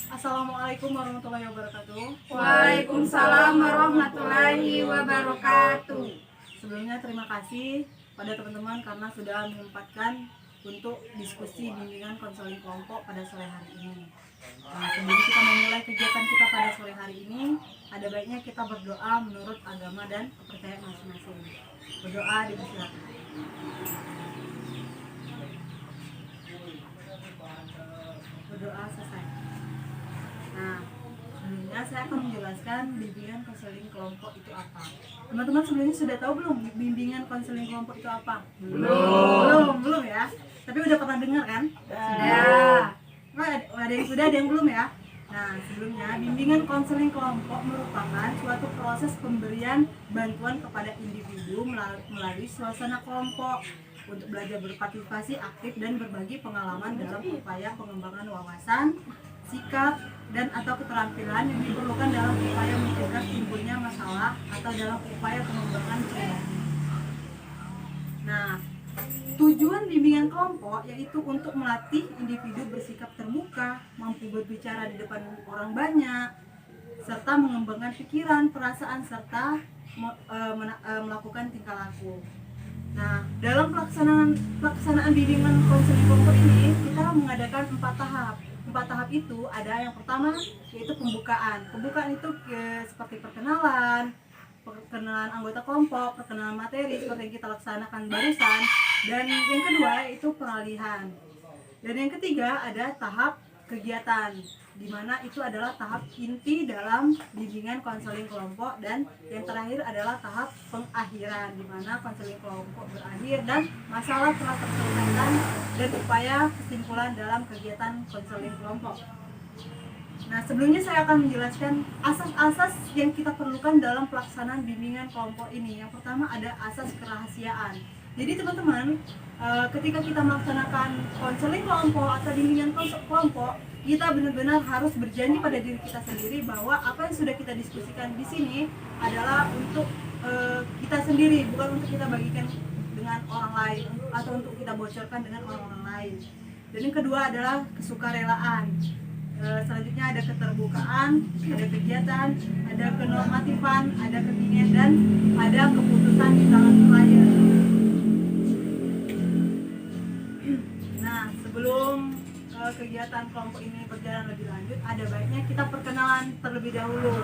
Assalamualaikum warahmatullahi wabarakatuh. Waalaikumsalam warahmatullahi wabarakatuh. Sebelumnya terima kasih pada teman-teman karena sudah menyempatkan untuk diskusi bimbingan konseling kelompok pada sore hari ini. Nah, sebelum kita memulai kegiatan kita pada sore hari ini, ada baiknya kita berdoa menurut agama dan kepercayaan masing-masing. Berdoa dipersilakan. Berdoa selesai. Nah, sebelumnya saya akan menjelaskan bimbingan konseling kelompok itu apa. Teman-teman sebelumnya sudah tahu belum bimbingan konseling kelompok itu apa? Belum ya. Tapi udah pernah dengar kan? Sudah. Oh, ada yang sudah, ada yang belum ya. Nah, sebelumnya bimbingan konseling kelompok merupakan suatu proses pemberian bantuan kepada individu melalui suasana kelompok untuk belajar berpartisipasi aktif dan berbagi pengalaman dalam upaya pengembangan wawasan, sikap, dan atau keterampilan yang diperlukan dalam upaya mencegah timbulnya masalah atau dalam upaya pengembangan pribadi. Nah, tujuan bimbingan kelompok yaitu untuk melatih individu bersikap terbuka, mampu berbicara di depan orang banyak, serta mengembangkan pikiran, perasaan, serta melakukan tingkah laku. Nah, dalam pelaksanaan bimbingan konseling kelompok ini kita mengadakan 4 tahap. 4 tahap itu ada yang pertama yaitu pembukaan. Pembukaan itu seperti perkenalan anggota kelompok, perkenalan materi seperti yang kita laksanakan barusan, dan yang kedua itu peralihan. Dan yang ketiga ada tahap kegiatan, di mana itu adalah tahap inti dalam bimbingan konseling kelompok, dan yang terakhir adalah tahap pengakhiran, di mana konseling kelompok berakhir dan masalah telah terselesaikan dan upaya kesimpulan dalam kegiatan konseling kelompok. Nah, sebelumnya saya akan menjelaskan asas-asas yang kita perlukan dalam pelaksanaan bimbingan kelompok ini. Yang pertama ada asas kerahasiaan. Jadi teman-teman, ketika kita melaksanakan konseling kelompok atau bimbingan kelompok, kita benar-benar harus berjanji pada diri kita sendiri bahwa apa yang sudah kita diskusikan di sini adalah untuk kita sendiri, bukan untuk kita bagikan dengan orang lain atau untuk kita bocorkan dengan orang-orang lain. Dan yang kedua adalah kesukarelaan. Selanjutnya ada keterbukaan, ada kegiatan, ada kenormatifan, ada kekinian, dan ada keputusan di tangan klien. Nah, sebelum kegiatan kelompok ini berjalan lebih lanjut, ada baiknya kita perkenalan terlebih dahulu.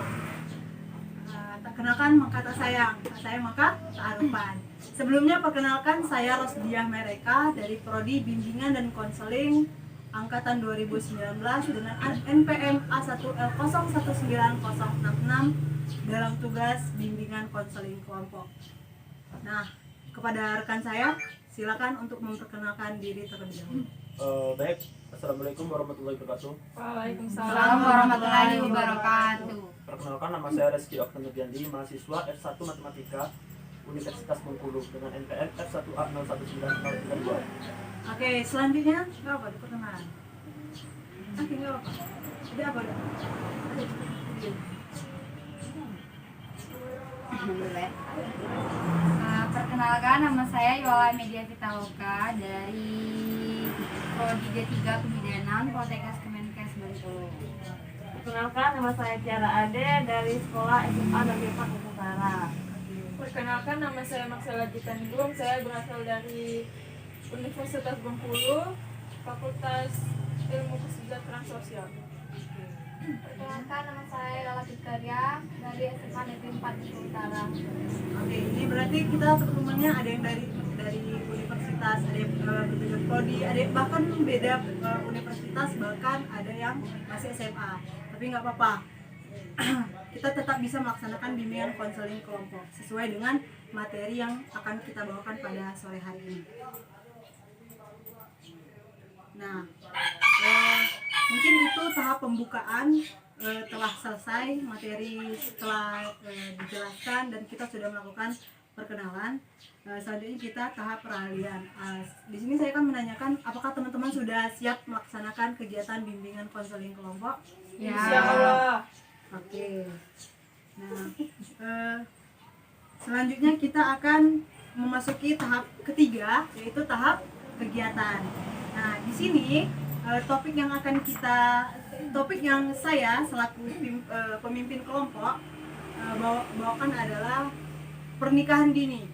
Tak kenalkan maka tak sayang, tak sayang maka tak arupan. Sebelumnya perkenalkan, saya Rosdiah Mereka dari Prodi Bimbingan dan Konseling Angkatan 2019 dengan NPM A1L019066 dalam tugas bimbingan konseling kelompok. Nah, kepada rekan saya, silakan untuk memperkenalkan diri terlebih dahulu. Baik, Assalamualaikum warahmatullahi wabarakatuh. Waalaikumsalam warahmatullahi wabarakatuh. Perkenalkan, nama saya Reski Oktavian Nurdiandi, mahasiswa F1 Matematika Universitas Bengkulu dengan NPM F1A019032. Oke, selanjutnya nggak apa perkenalan. Oke, nggak apa. Ada apa? Alhamdulillah. Perkenalkan, nama saya Yola Media Pitaloka dari Prodi D3 Kebidanan Poltekkes Kemenkes Bengkulu. Perkenalkan, nama saya Tiara Ade dari Sekolah SMA Negeri 4 Utara. Perkenalkan, nama saya Marsela Jitandung, saya berasal dari Universitas Bengkulu, Fakultas Ilmu Kesejahteraan Sosial. Perkenalkan, nama saya Lala Fitria dari SMA Negeri 4 Utara. Oke, ini berarti kita teman-temannya ada yang dari universitas, ada yang berbeda prodi, ada yang bahkan beda universitas, bahkan ada yang masih SMA. Tapi nggak apa-apa. Kita tetap bisa melaksanakan bimbingan konseling kelompok sesuai dengan materi yang akan kita bawakan pada sore hari ini. Nah, mungkin itu tahap pembukaan telah selesai, materi telah dijelaskan dan kita sudah melakukan perkenalan. Selanjutnya kita tahap peralihan. Di sini saya akan menanyakan apakah teman-teman sudah siap melaksanakan kegiatan bimbingan konseling kelompok? Ya. Insyaallah. Oke. Nah, selanjutnya kita akan memasuki tahap ketiga, yaitu tahap kegiatan. Nah, di sini topik yang akan kita topik yang saya selaku pemimpin kelompok bawakan adalah pernikahan dini.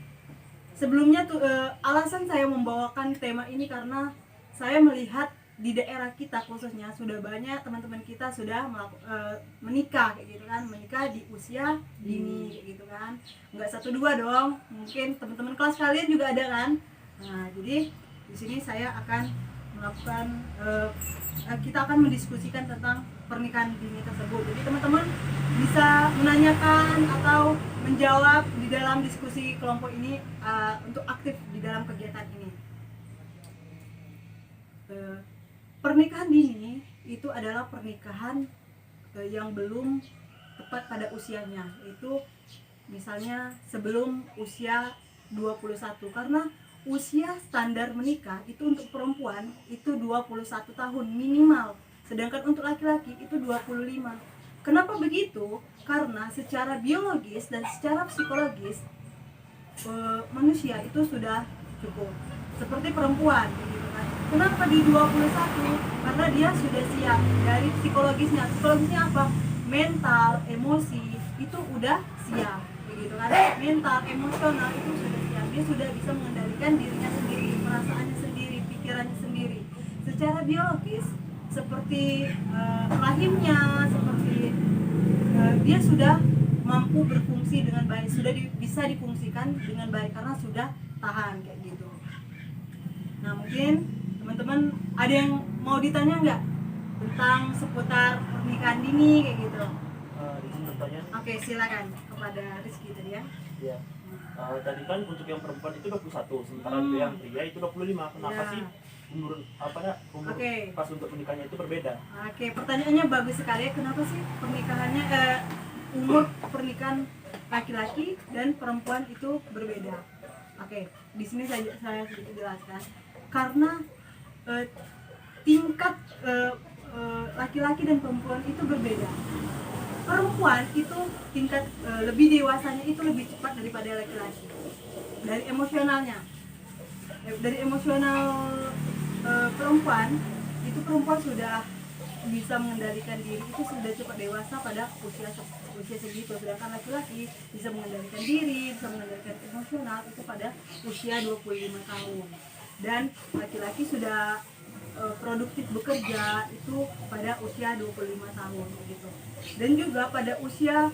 Sebelumnya tuh alasan saya membawakan tema ini karena saya melihat di daerah kita khususnya sudah banyak teman-teman kita sudah menikah kayak gitu kan, menikah di usia dini kayak gitu kan. Nggak 1-2 dong, mungkin teman-teman kelas kalian juga ada kan. Nah, jadi di sini saya akan melakukan kita akan mendiskusikan tentang pernikahan dini tersebut. Jadi teman-teman bisa menanyakan atau menjawab di dalam diskusi kelompok ini untuk aktif di dalam kegiatan ini. Pernikahan dini itu adalah pernikahan yang belum tepat pada usianya, itu misalnya sebelum usia 21, karena usia standar menikah itu untuk perempuan itu 21 tahun minimal, sedangkan untuk laki-laki itu 25. Kenapa begitu? Karena secara biologis dan secara psikologis manusia itu sudah cukup seperti perempuan gitu kan. Kenapa di 21? Karena dia sudah siap dari psikologisnya. Psikologisnya apa? Mental, emosi itu udah siap begitu kan. Mental, emosional itu sudah siap. Dia sudah bisa mengendalikan dirinya sendiri, perasaannya sendiri, pikirannya sendiri. Secara biologis seperti rahimnya, seperti dia sudah mampu berfungsi dengan baik, sudah bisa difungsikan dengan baik karena sudah tahan kayak gitu. Nah, mungkin teman-teman ada yang mau ditanya nggak tentang seputar pernikahan dini kayak gitu? Izin bertanya. Oke, silakan kepada Rizky tadi ya. Iya. Tadi kan untuk yang perempuan itu 21, sementara untuk yang pria itu 25. Kenapa Ya. sih umur umur Oke. pas untuk menikahnya itu berbeda? Oke, pertanyaannya bagus sekali. Kenapa sih pernikahannya umur pernikahan laki-laki dan perempuan itu berbeda? Oke, di sini saya sedikit jelaskan. Karena tingkat laki-laki dan perempuan itu berbeda. Perempuan itu tingkat lebih dewasanya itu lebih cepat daripada laki-laki. Dari emosionalnya, dari emosional perempuan sudah bisa mengendalikan diri, itu sudah cukup dewasa pada usia segitu, sedangkan laki-laki bisa mengendalikan diri, bisa mengendalikan emosional itu pada usia 25 tahun, dan laki-laki sudah produktif bekerja itu pada usia 25 tahun gitu. Dan juga pada usia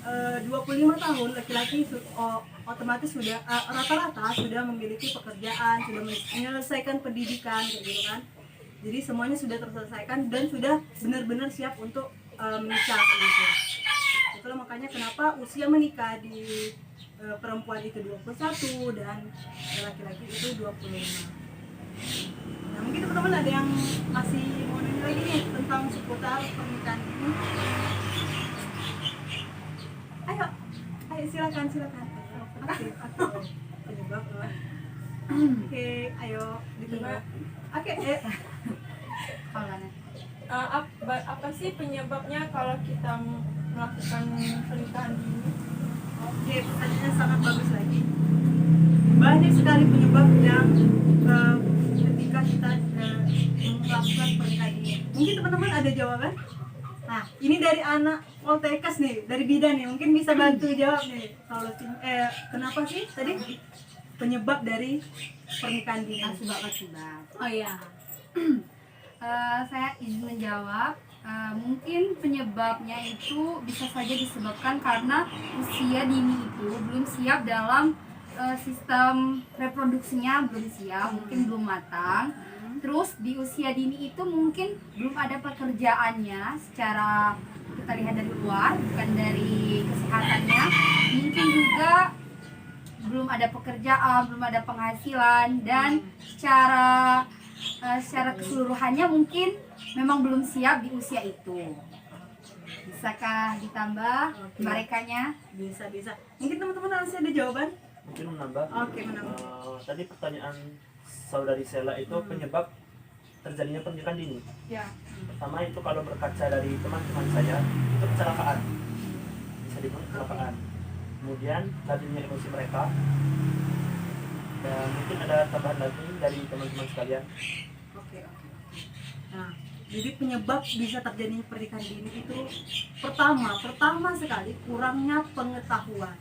25 tahun laki-laki otomatis sudah rata-rata sudah memiliki pekerjaan, sudah menyelesaikan pendidikan kayak gitu kan. Jadi semuanya sudah terselesaikan dan sudah benar-benar siap untuk menikah kayak gitu. Itulah makanya kenapa usia menikah di perempuan itu 21 dan laki-laki itu 25. Nah, mungkin teman-teman ada yang masih mau nanya lagi nih tentang seputar pernikahan ini. Ayo silakan. Oke. Penyebab. Oke, ayo ditunggu. Oke, Apa sih penyebabnya kalau kita melakukan pernikahan dini? Oke, pertanyaannya sangat bagus lagi. Banyak sekali penyebab yang ketika kita melakukan pernikahan dini. Mungkin teman-teman ada jawaban? Nah, ini dari anak Poltekkes nih, dari bidan nih, mungkin bisa bantu jawab nih. Kenapa sih tadi penyebab dari pernikahan dini? Akibat. Oh iya. Saya izin menjawab. Mungkin penyebabnya itu bisa saja disebabkan karena usia dini itu belum siap dalam sistem reproduksinya, belum siap, mungkin belum matang. Terus di usia dini itu mungkin belum ada pekerjaannya secara kita lihat dari luar, bukan dari kesehatannya. Mungkin juga belum ada pekerjaan, belum ada penghasilan, dan secara keseluruhannya mungkin memang belum siap di usia itu. Bisakah ditambah merekanya? Bisa. Mungkin teman-teman masih ada jawaban? Mungkin menambah. Oke, menambah. Tadi pertanyaan saudari Sela itu penyebab terjadinya pernikahan dini. Ya. Pertama itu kalau berkaca dari teman-teman saya itu kecelakaan, bisa dibilang kecelakaan. Kemudian labilnya emosi mereka, dan mungkin ada tambahan lagi dari teman-teman sekalian. Oke. Nah, Jadi penyebab bisa terjadinya pernikahan dini itu pertama sekali kurangnya pengetahuan.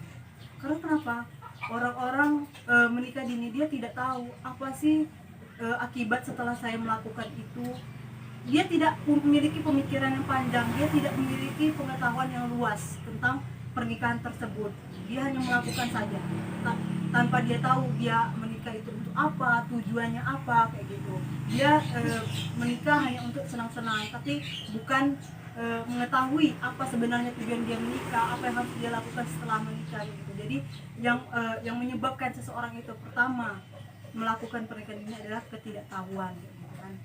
Karena kenapa? Orang-orang menikah dini dia tidak tahu apa sih akibat setelah saya melakukan itu. Dia tidak memiliki pemikiran yang panjang, dia tidak memiliki pengetahuan yang luas tentang pernikahan tersebut. Dia hanya melakukan saja tanpa dia tahu dia menikah itu untuk apa, tujuannya apa, kayak gitu. Dia menikah hanya untuk senang-senang, tapi bukan mengetahui apa sebenarnya tujuan dia menikah, apa yang harus dia lakukan setelah menikah gitu. Jadi yang menyebabkan seseorang itu pertama melakukan pernikahan ini adalah ketidaktahuan gitu kan.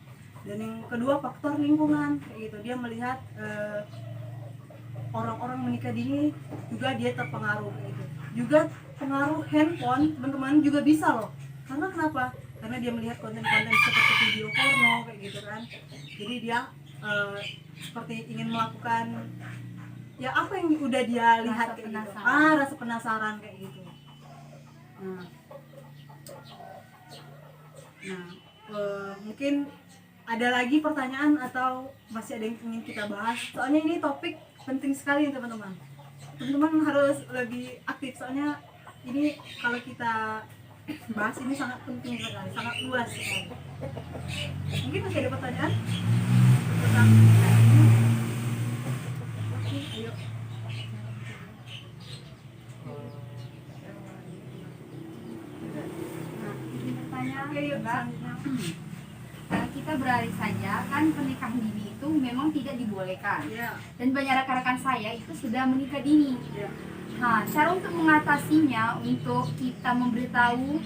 Dan yang kedua faktor lingkungan kayak gitu. Dia melihat orang-orang menikah dini juga dia terpengaruh kayak gitu. Juga pengaruh handphone teman-teman juga bisa loh. Karena kenapa? Karena dia melihat konten-konten seperti video porno kayak gitu kan. Jadi dia seperti ingin melakukan ya apa yang udah dia lihat Rasa kayak gitu. penasaran. Rasa penasaran kayak gitu. Mungkin ada lagi pertanyaan atau masih ada yang ingin kita bahas? Soalnya ini topik penting sekali teman-teman. Teman-teman harus lebih aktif soalnya ini kalau kita bahas ini sangat penting sekali, sangat luas sekali. Mungkin masih ada pertanyaan tentang ini? Oke, ayo. Bertanya, Oke, yuk, Mbak. selanjutnya. Kita beralih saja, kan pernikahan dini itu memang tidak dibolehkan. Iya, Dan banyak rekan-rekan saya itu sudah menikah dini. iya. Nah, cara untuk mengatasinya, untuk kita memberitahu,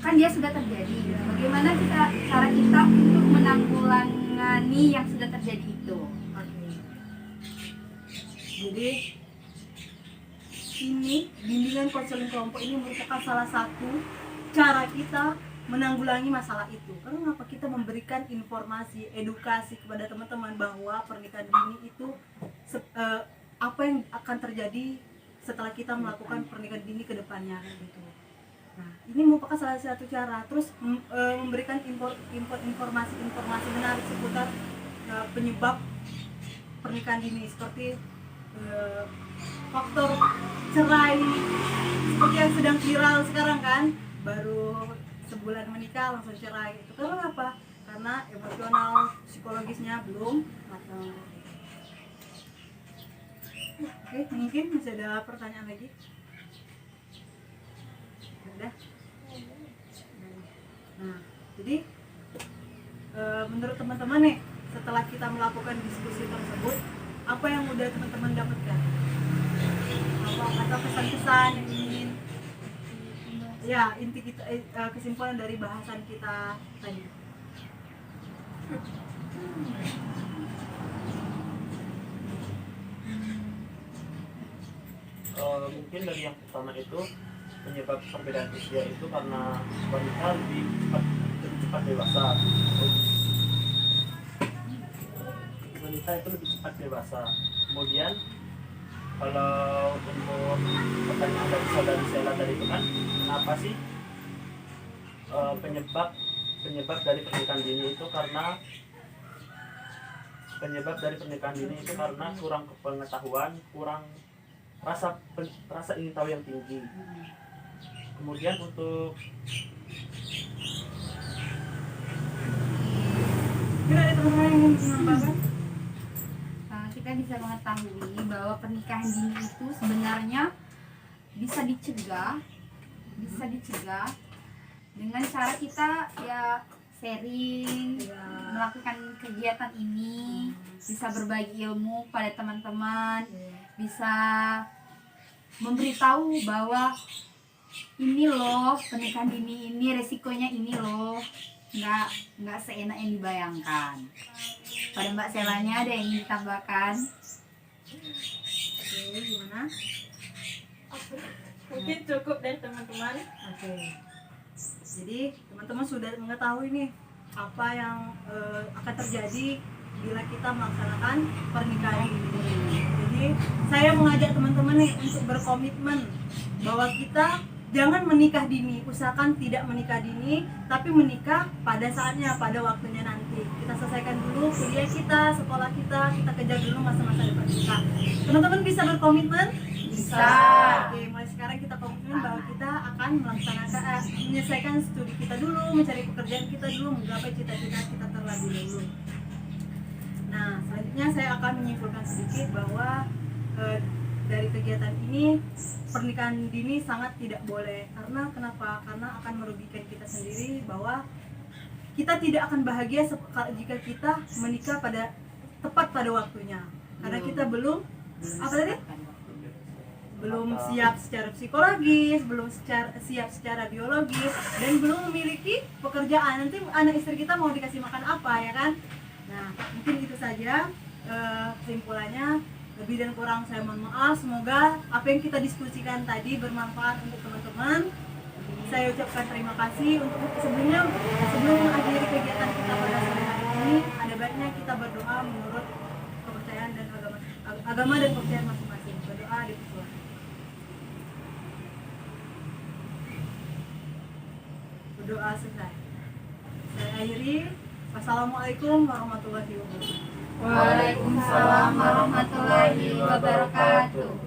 kan dia sudah terjadi. Bagaimana cara kita untuk menanggulangi yang sudah terjadi itu? Oke. Jadi ini bimbingan konseling kelompok ini merupakan salah satu cara kita menanggulangi masalah itu. Karena kenapa kita memberikan informasi, edukasi kepada teman-teman bahwa pernikahan dini itu apa yang akan terjadi setelah kita melakukan pernikahan dini ke depannya gitu. Nah, ini merupakan salah satu cara. Terus memberikan informasi menarik seputar penyebab pernikahan dini seperti faktor cerai seperti yang sedang viral sekarang kan, baru sebulan menikah langsung cerai itu. Karena apa? Karena emosional, psikologisnya belum matang. Oke, mungkin masih ada pertanyaan lagi? Udah. Nah, jadi menurut teman-teman nih, setelah kita melakukan diskusi tersebut, apa yang udah teman-teman dapatkan? Atau kesan-kesan yang ingin ya inti kita kesimpulan dari bahasan kita tadi? Mungkin dari yang pertama itu penyebab perbedaan usia itu karena wanita lebih cepat dewasa. Wanita itu lebih cepat dewasa. Kemudian kalau untuk pertanyaan dari saudari Sela tadi itu kan, kenapa sih penyebab dari pernikahan dini itu karena kurang pengetahuan, kurang rasa ingin tahu yang tinggi. Kemudian untuk Ada teman-teman yang ingin menambahkan? Kita bisa mengetahui bahwa pernikahan dini itu sebenarnya bisa dicegah dengan cara kita ya sharing, melakukan kegiatan ini, bisa berbagi ilmu pada teman-teman, bisa memberitahu bahwa ini loh pernikahan dini, ini resikonya ini loh, nggak seenak yang dibayangkan. Pada Mbak Selanya ada yang ingin ditambahkan? Oke, gimana? Mungkin cukup deh teman-teman. Oke. Jadi teman-teman sudah mengetahui nih apa yang akan terjadi bila kita melaksanakan pernikahan ini. Jadi saya mengajak teman-teman nih untuk berkomitmen bahwa kita jangan menikah dini, usahakan tidak menikah dini, tapi menikah pada saatnya, pada waktunya nanti. nanti. Kita selesaikan dulu kuliah kita, sekolah kita kejar dulu masa-masa depan kita. Teman-teman bisa berkomitmen? Bisa. Oke, mulai sekarang kita komitmen bahwa kita akan melaksanakan menyelesaikan studi kita dulu, mencari pekerjaan kita dulu, menggapai cita-cita kita terlebih dahulu. Nah, selanjutnya saya akan menyimpulkan sedikit bahwa dari kegiatan ini pernikahan dini sangat tidak boleh. Karena kenapa? Karena akan merugikan kita sendiri, bahwa kita tidak akan bahagia jika kita menikah tepat pada waktunya. Karena kita belum siap secara psikologis, belum siap secara biologis, dan belum memiliki pekerjaan. Nanti anak istri kita mau dikasih makan apa, ya kan? Nah, mungkin itu saja kesimpulannya. Lebih dan kurang saya mohon maaf. Semoga apa yang kita diskusikan tadi bermanfaat untuk teman-teman. Saya ucapkan terima kasih. Sebelum mengakhiri kegiatan kita pada sore hari ini, ada baiknya kita berdoa menurut kepercayaan dan agama dan kepercayaan masing-masing. Berdoa dipersilakan. Berdoa selesai. Saya akhiri. Wassalamualaikum warahmatullahi wabarakatuh. Waalaikumsalam warahmatullahi wabarakatuh.